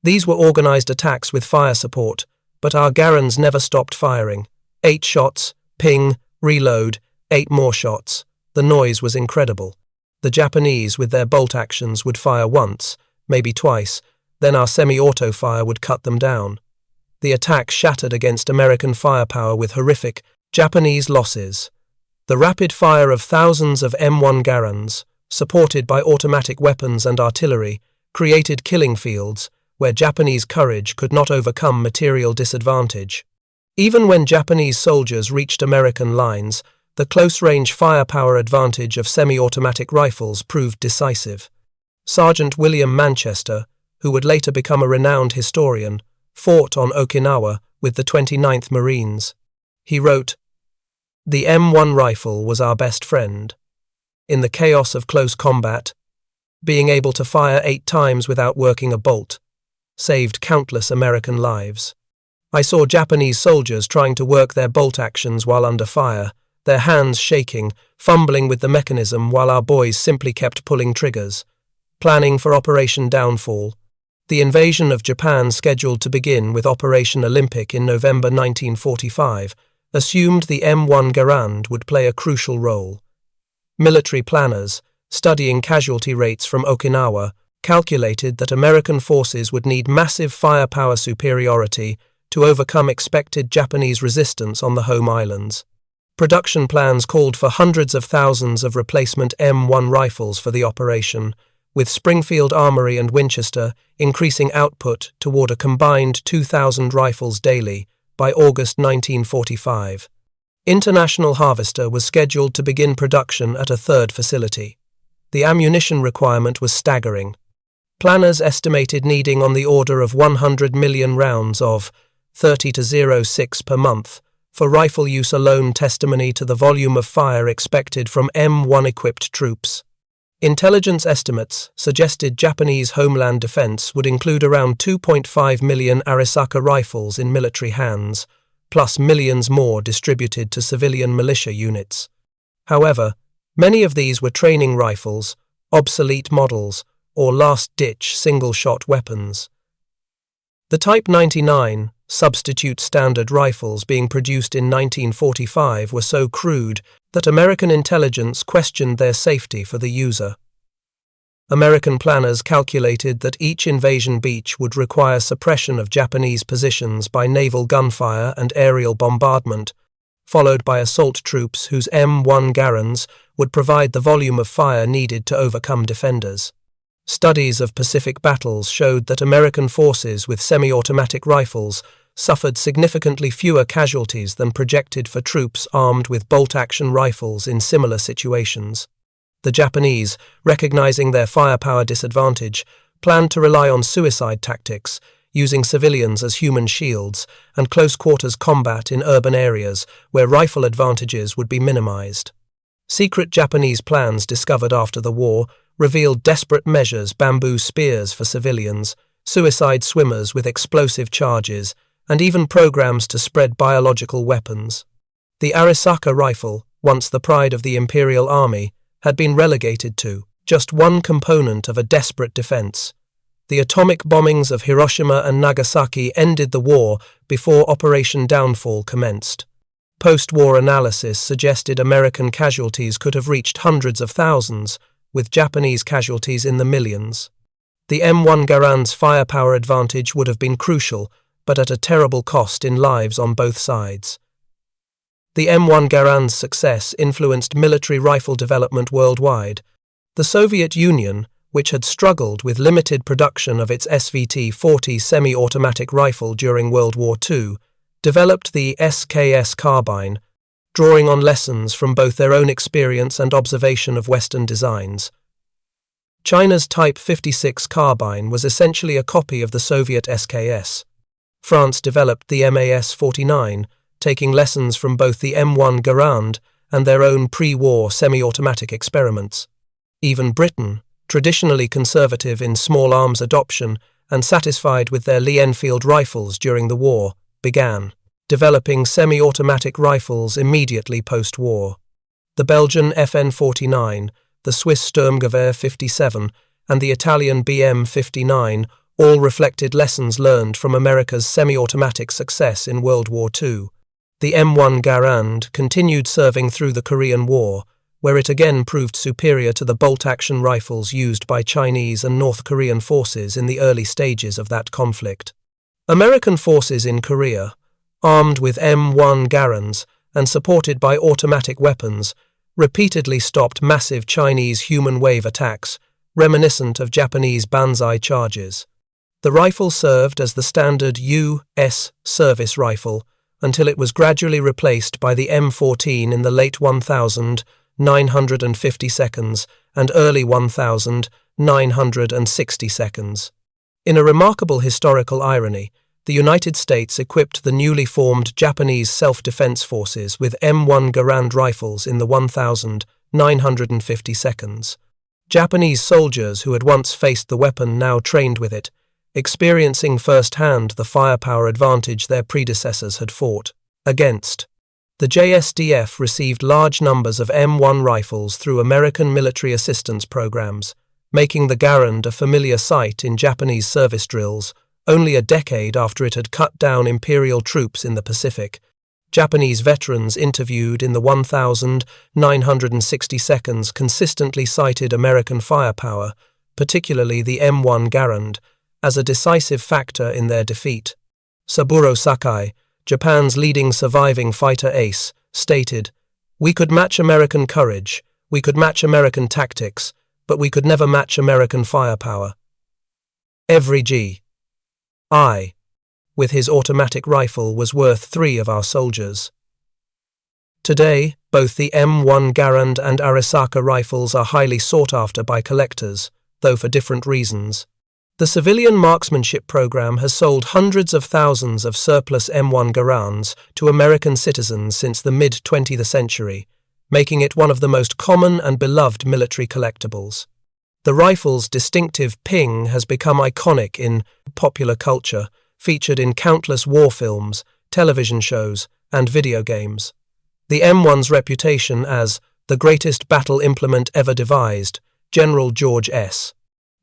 These were organized attacks with fire support, but our Garands never stopped firing. 8 shots, ping, reload, 8 more shots. The noise was incredible. The Japanese, with their bolt actions, would fire once, maybe twice, then our semi-auto fire would cut them down. The attack shattered against American firepower with horrific Japanese losses. The rapid fire of thousands of M1 Garands, supported by automatic weapons and artillery, created killing fields where Japanese courage could not overcome material disadvantage. Even when Japanese soldiers reached American lines, the close-range firepower advantage of semi-automatic rifles proved decisive. Sergeant William Manchester, who would later become a renowned historian, fought on Okinawa with the 29th Marines. He wrote, "The M1 rifle was our best friend. In the chaos of close combat, being able to fire 8 times without working a bolt saved countless American lives. I saw Japanese soldiers trying to work their bolt actions while under fire, their hands shaking, fumbling with the mechanism while our boys simply kept pulling triggers. Planning for Operation Downfall. The invasion of Japan, scheduled to begin with Operation Olympic in November 1945, assumed the M1 Garand would play a crucial role. Military planners, studying casualty rates from Okinawa, calculated that American forces would need massive firepower superiority to overcome expected Japanese resistance on the home islands. Production plans called for hundreds of thousands of replacement M1 rifles for the operation, with Springfield Armory and Winchester increasing output toward a combined 2,000 rifles daily by August 1945. International Harvester was scheduled to begin production at a third facility. The ammunition requirement was staggering. Planners estimated needing on the order of 100 million rounds of 30-06 per month for rifle use alone, testimony to the volume of fire expected from M1-equipped troops. Intelligence estimates suggested Japanese homeland defense would include around 2.5 million Arisaka rifles in military hands, plus millions more distributed to civilian militia units. However, many of these were training rifles, obsolete models, or last-ditch single-shot weapons. The Type 99 substitute standard rifles being produced in 1945 were so crude that American intelligence questioned their safety for the user. American planners calculated that each invasion beach would require suppression of Japanese positions by naval gunfire and aerial bombardment, followed by assault troops whose M1 Garands would provide the volume of fire needed to overcome defenders. Studies of Pacific battles showed that American forces with semi-automatic rifles suffered significantly fewer casualties than projected for troops armed with bolt-action rifles in similar situations. The Japanese, recognizing their firepower disadvantage, planned to rely on suicide tactics, using civilians as human shields, and close-quarters combat in urban areas where rifle advantages would be minimized. Secret Japanese plans discovered after the war revealed desperate measures: bamboo spears for civilians, suicide swimmers with explosive charges, and even programs to spread biological weapons. The Arisaka rifle, once the pride of the Imperial Army, had been relegated to just one component of a desperate defense. The atomic bombings of Hiroshima and Nagasaki ended the war before Operation Downfall commenced. Post-war analysis suggested American casualties could have reached hundreds of thousands, with Japanese casualties in the millions. The M1 Garand's firepower advantage would have been crucial, but at a terrible cost in lives on both sides. The M1 Garand's success influenced military rifle development worldwide. The Soviet Union, which had struggled with limited production of its SVT-40 semi-automatic rifle during World War II, developed the SKS carbine, drawing on lessons from both their own experience and observation of Western designs. China's Type 56 carbine was essentially a copy of the Soviet SKS. France developed the MAS-49, taking lessons from both the M1 Garand and their own pre-war semi-automatic experiments. Even Britain, traditionally conservative in small arms adoption and satisfied with their Lee-Enfield rifles during the war, began developing semi-automatic rifles immediately post-war. The Belgian FN-49, the Swiss Sturmgewehr 57, and the Italian BM-59 all reflected lessons learned from America's semi-automatic success in World War II. The M1 Garand continued serving through the Korean War, where it again proved superior to the bolt-action rifles used by Chinese and North Korean forces in the early stages of that conflict. American forces in Korea, armed with M1 Garands and supported by automatic weapons, repeatedly stopped massive Chinese human wave attacks, reminiscent of Japanese banzai charges. The rifle served as the standard U.S. service rifle until it was gradually replaced by the M14 in the late 1950s and early 1960s. In a remarkable historical irony, the United States equipped the newly formed Japanese self-defense forces with M1 Garand rifles in the 1950s. Japanese soldiers who had once faced the weapon now trained with it, experiencing firsthand the firepower advantage their predecessors had fought against. The JSDF received large numbers of M1 rifles through American military assistance programs, making the Garand a familiar sight in Japanese service drills only a decade after it had cut down Imperial troops in the Pacific. Japanese veterans interviewed in the 1960s consistently cited American firepower, particularly the M1 Garand, as a decisive factor in their defeat. Saburo Sakai, Japan's leading surviving fighter ace, stated, "We could match American courage, we could match American tactics, but we could never match American firepower." Every G.I. with his automatic rifle was worth 3 of our soldiers. Today, both the M1 Garand and Arisaka rifles are highly sought after by collectors, though for different reasons. The civilian marksmanship program has sold hundreds of thousands of surplus M1 Garands to American citizens since the mid-20th century, making it one of the most common and beloved military collectibles. The rifle's distinctive ping has become iconic in popular culture, featured in countless war films, television shows, and video games. The M1's reputation as the greatest battle implement ever devised, General George S.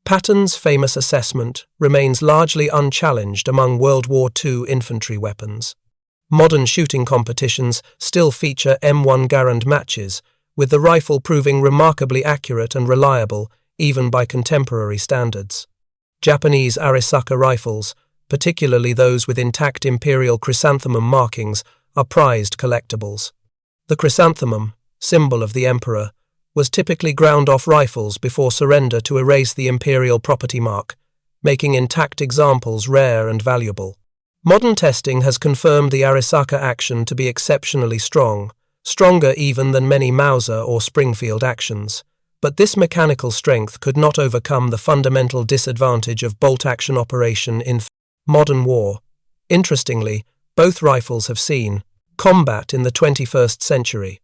Patton's famous assessment remains largely unchallenged among World War II infantry weapons. Modern shooting competitions still feature M1 Garand matches, with the rifle proving remarkably accurate and reliable even by contemporary standards. Japanese Arisaka rifles, particularly those with intact imperial chrysanthemum markings, are prized collectibles. The chrysanthemum, symbol of the emperor, was typically ground-off rifles before surrender to erase the imperial property mark, making intact examples rare and valuable. Modern testing has confirmed the Arisaka action to be exceptionally strong, stronger even than many Mauser or Springfield actions. But this mechanical strength could not overcome the fundamental disadvantage of bolt-action operation in modern war. Interestingly, both rifles have seen combat in the 21st century.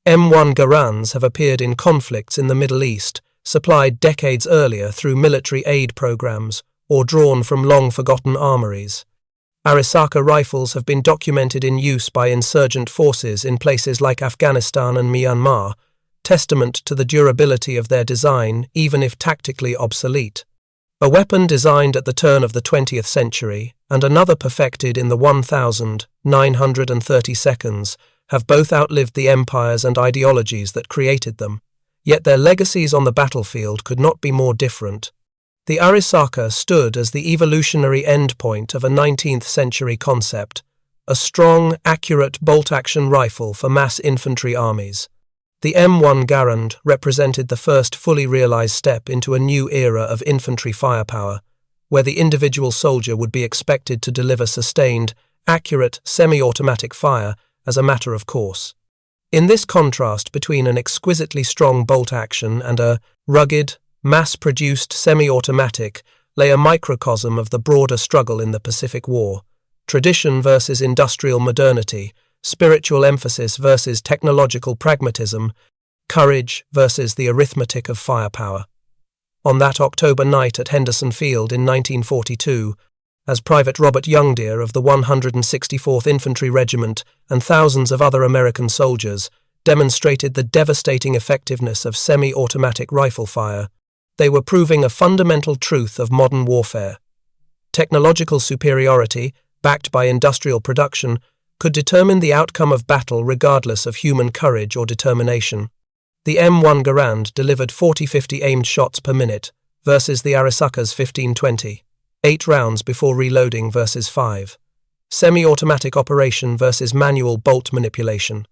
M1 Garands have appeared in conflicts in the Middle East, supplied decades earlier through military aid programs, or drawn from long-forgotten armories. Arisaka rifles have been documented in use by insurgent forces in places like Afghanistan and Myanmar, testament to the durability of their design even if tactically obsolete. A weapon designed at the turn of the 20th century and another perfected in the 1930 seconds have both outlived the empires and ideologies that created them, yet their legacies on the battlefield could not be more different. The Arisaka stood as the evolutionary endpoint of a 19th century concept, a strong, accurate bolt-action rifle for mass infantry armies. The M1 Garand represented the first fully realized step into a new era of infantry firepower, where the individual soldier would be expected to deliver sustained, accurate, semi-automatic fire as a matter of course. In this contrast between an exquisitely strong bolt action and a rugged, mass-produced semi-automatic lay a microcosm of the broader struggle in the Pacific War: tradition versus industrial modernity, spiritual emphasis versus technological pragmatism, courage versus the arithmetic of firepower. On that October night at Henderson Field in 1942, as Private Robert Youngdeer of the 164th Infantry Regiment and thousands of other American soldiers demonstrated the devastating effectiveness of semi-automatic rifle fire, they were proving a fundamental truth of modern warfare. Technological superiority, backed by industrial production, could determine the outcome of battle regardless of human courage or determination. The M1 Garand delivered 40-50 aimed shots per minute versus the Arisaka's 15-20, 8 rounds before reloading versus 5. Semi-automatic operation versus manual bolt manipulation.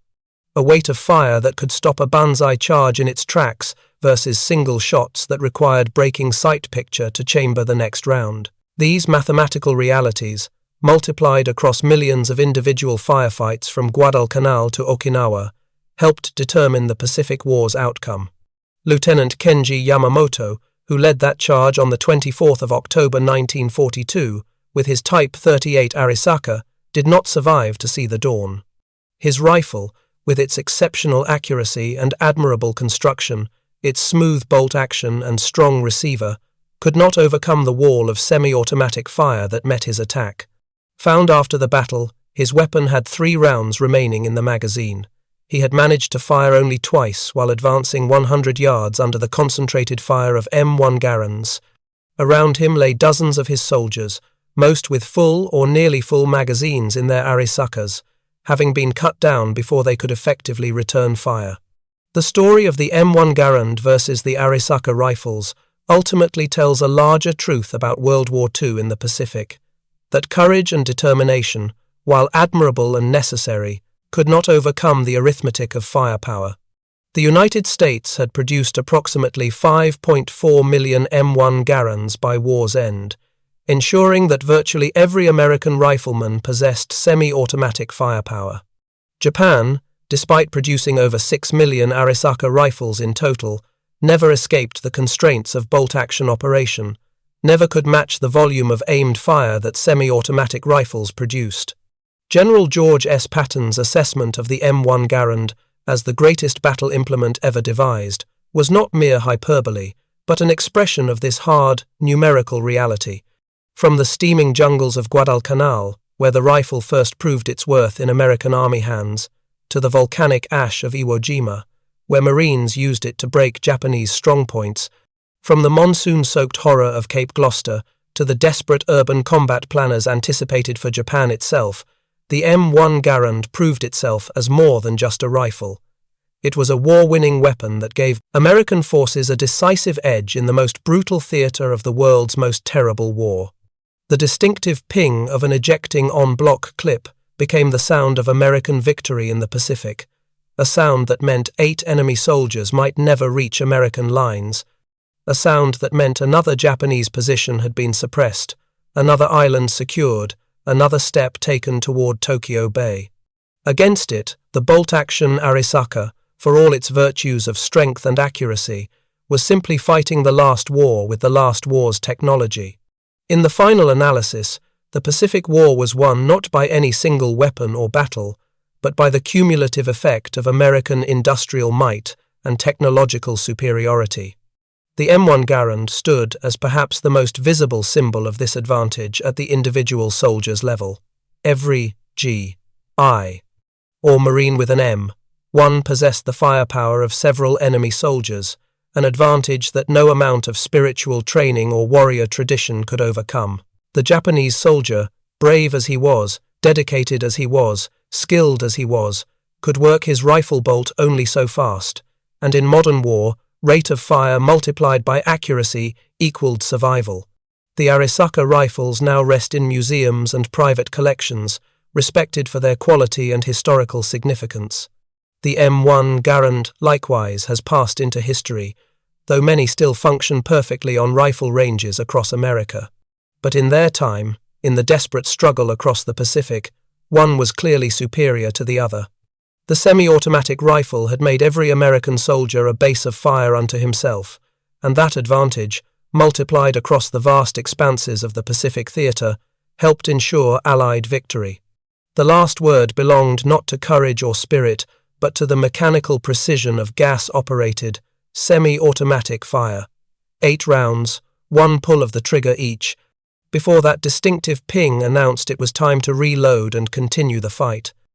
A weight of fire that could stop a banzai charge in its tracks versus single shots that required breaking sight picture to chamber the next round. These mathematical realities, multiplied across millions of individual firefights from Guadalcanal to Okinawa, helped determine the Pacific War's outcome. Lieutenant Kenji Yamamoto, who led that charge on the 24th of October 1942 with his Type 38 Arisaka, did not survive to see the dawn. His rifle, with its exceptional accuracy and admirable construction, its smooth bolt action and strong receiver, could not overcome the wall of semi-automatic fire that met his attack. Found after the battle, his weapon had 3 rounds remaining in the magazine. He had managed to fire only twice while advancing 100 yards under the concentrated fire of M1 Garands. Around him lay dozens of his soldiers, most with full or nearly full magazines in their Arisakas, having been cut down before they could effectively return fire. The story of the M1 Garand versus the Arisaka rifles ultimately tells a larger truth about World War II in the Pacific, that courage and determination, while admirable and necessary, could not overcome the arithmetic of firepower. The United States had produced approximately 5.4 million M1 Garands by war's end, ensuring that virtually every American rifleman possessed semi-automatic firepower. Japan, despite producing over 6 million Arisaka rifles in total, never escaped the constraints of bolt-action operation, never could match the volume of aimed fire that semi-automatic rifles produced. General George S. Patton's assessment of the M1 Garand as the greatest battle implement ever devised was not mere hyperbole, but an expression of this hard, numerical reality. From the steaming jungles of Guadalcanal, where the rifle first proved its worth in American Army hands, to the volcanic ash of Iwo Jima, where Marines used it to break Japanese strongpoints, from the monsoon-soaked horror of Cape Gloucester to the desperate urban combat planners anticipated for Japan itself, the M1 Garand proved itself as more than just a rifle. It was a war-winning weapon that gave American forces a decisive edge in the most brutal theater of the world's most terrible war. The distinctive ping of an ejecting en-bloc clip became the sound of American victory in the Pacific, a sound that meant 8 enemy soldiers might never reach American lines, a sound that meant another Japanese position had been suppressed, another island secured, another step taken toward Tokyo Bay. Against it, the bolt-action Arisaka, for all its virtues of strength and accuracy, was simply fighting the last war with the last war's technology. In the final analysis, the Pacific War was won not by any single weapon or battle, but by the cumulative effect of American industrial might and technological superiority. The M1 Garand stood as perhaps the most visible symbol of this advantage at the individual soldier's level. Every G.I. or Marine with an M1 possessed the firepower of several enemy soldiers, an advantage that no amount of spiritual training or warrior tradition could overcome. The Japanese soldier, brave as he was, dedicated as he was, skilled as he was, could work his rifle bolt only so fast, and in modern war, rate of fire multiplied by accuracy equaled survival. The Arisaka rifles now rest in museums and private collections, respected for their quality and historical significance. The M1 Garand, likewise, has passed into history, though many still function perfectly on rifle ranges across America. But in their time, in the desperate struggle across the Pacific, one was clearly superior to the other. The semi-automatic rifle had made every American soldier a base of fire unto himself, and that advantage, multiplied across the vast expanses of the Pacific theater, helped ensure Allied victory. The last word belonged not to courage or spirit, but to the mechanical precision of gas-operated, semi-automatic fire. 8 rounds, 1 pull of the trigger each, before that distinctive ping announced it was time to reload and continue the fight.